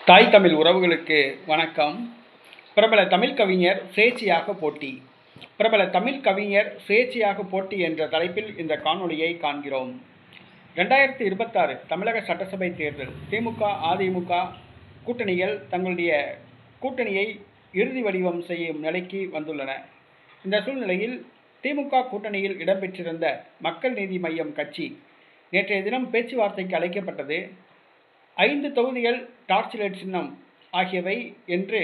தாய் தமிழ் உறவுகளுக்கு வணக்கம். பிரபல தமிழ் கவிஞர் சுயேட்சையாக போட்டி. பிரபல தமிழ் கவிஞர் சுயேட்சையாக போட்டி என்ற தலைப்பில் இந்த காணொளியை காண்கிறோம். 2026 தமிழக சட்டசபை தேர்தல். திமுக, அதிமுக கூட்டணிகள் தங்களுடைய கூட்டணியை இறுதி வடிவம் செய்யும் நிலைக்கு வந்துள்ளன. இந்த சூழ்நிலையில் திமுக கூட்டணியில் இடம்பெற்றிருந்த மக்கள் நீதி மய்யம் கட்சி நேற்றைய தினம் பேச்சுவார்த்தைக்கு அழைக்கப்பட்டது. 5 தொகுதிகள் டார்ச் லைட் சின்னம் ஆகியவை என்று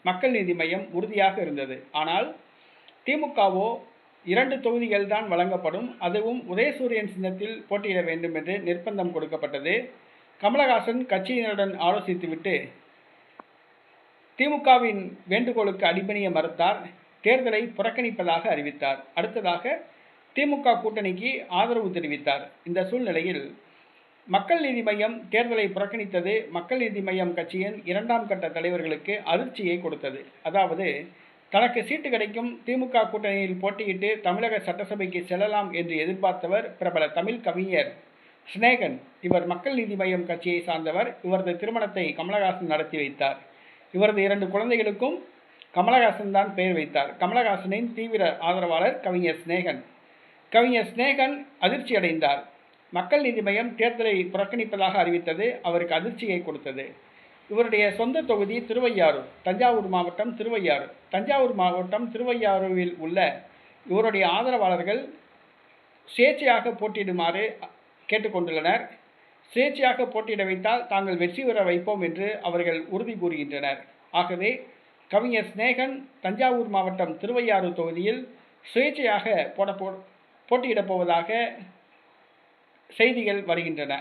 மக்கள் நீதி மய்யம் உறுதியாக இருந்தது. ஆனால் திமுகவோ 2 தொகுதிகள் தான் வழங்கப்படும், அதுவும் உதயசூரியன் சின்னத்தில் போட்டியிட வேண்டும் என்று நிர்பந்தம் கொடுக்கப்பட்டது. கமலஹாசன் கட்சியினருடன் ஆலோசித்துவிட்டு திமுகவின் வேண்டுகோளுக்கு அடிபணிய மறுத்தார். தேர்தலை புறக்கணிப்பதாக அறிவித்தார். அடுத்ததாக திமுக கூட்டணிக்கு ஆதரவு தெரிவித்தார். இந்த சூழ்நிலையில் மக்கள் நீதி மய்யம் தேர்தலை புறக்கணித்தது மக்கள் நீதி மய்யம் கட்சியின் 2ஆம் கட்ட தலைவர்களுக்கு அதிர்ச்சியை கொடுத்தது. அதாவது, தனக்கு சீட்டு கிடைக்கும், திமுக கூட்டணியில் போட்டியிட்டு தமிழக சட்டசபைக்கு செல்லலாம் என்று எதிர்பார்த்தவர் பிரபல தமிழ் கவிஞர் சிநேகன். இவர் மக்கள் நீதி மய்யம் கட்சியை சார்ந்தவர். இவரது திருமணத்தை கமலஹாசன் நடத்தி வைத்தார். இவரது 2 குழந்தைகளுக்கும் கமலஹாசன் தான் பெயர் வைத்தார். கமலஹாசனின் தீவிர ஆதரவாளர் கவிஞர் சிநேகன். கவிஞர் சிநேகன் அதிர்ச்சி அடைந்தார். மக்கள் நீதி மய்யம் தேர்தலை புறக்கணிப்பதாக அறிவித்தது அவருக்கு அதிர்ச்சியை கொடுத்தது. இவருடைய சொந்த தொகுதி திருவையாறு, தஞ்சாவூர் மாவட்டம் திருவையாறு. தஞ்சாவூர் மாவட்டம் திருவையாறுவில் உள்ள இவருடைய ஆதரவாளர்கள் சுயேட்சையாக போட்டியிடுமாறு கேட்டுக்கொண்டுள்ளனர். சுயேட்சையாக போட்டியிட வைத்தால் தாங்கள் வெற்றி பெற வைப்போம் என்று அவர்கள் உறுதி கூறுகின்றனர். ஆகவே கவிஞர் சிநேகன் தஞ்சாவூர் மாவட்டம் திருவையாறு தொகுதியில் சுயேட்சையாக போட்டியிடப் போவதாக செய்திகள் வருகின்றன.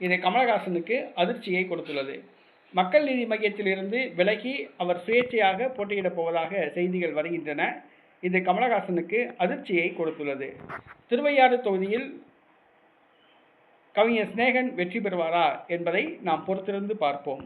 இது கமலஹாசனுக்கு அதிர்ச்சியை கொடுத்துள்ளது. மக்கள் நீதி மய்யத்திலிருந்து விலகி அவர் சுயேட்சையாக போட்டியிடப் போவதாக செய்திகள் வருகின்றன. இது கமலஹாசனுக்கு அதிர்ச்சியை கொடுத்துள்ளது. திருவையாறு தொகுதியில் கவிஞர் சிநேகன் வெற்றி பெறுவாரா என்பதை நாம் பொறுத்திருந்து பார்ப்போம்.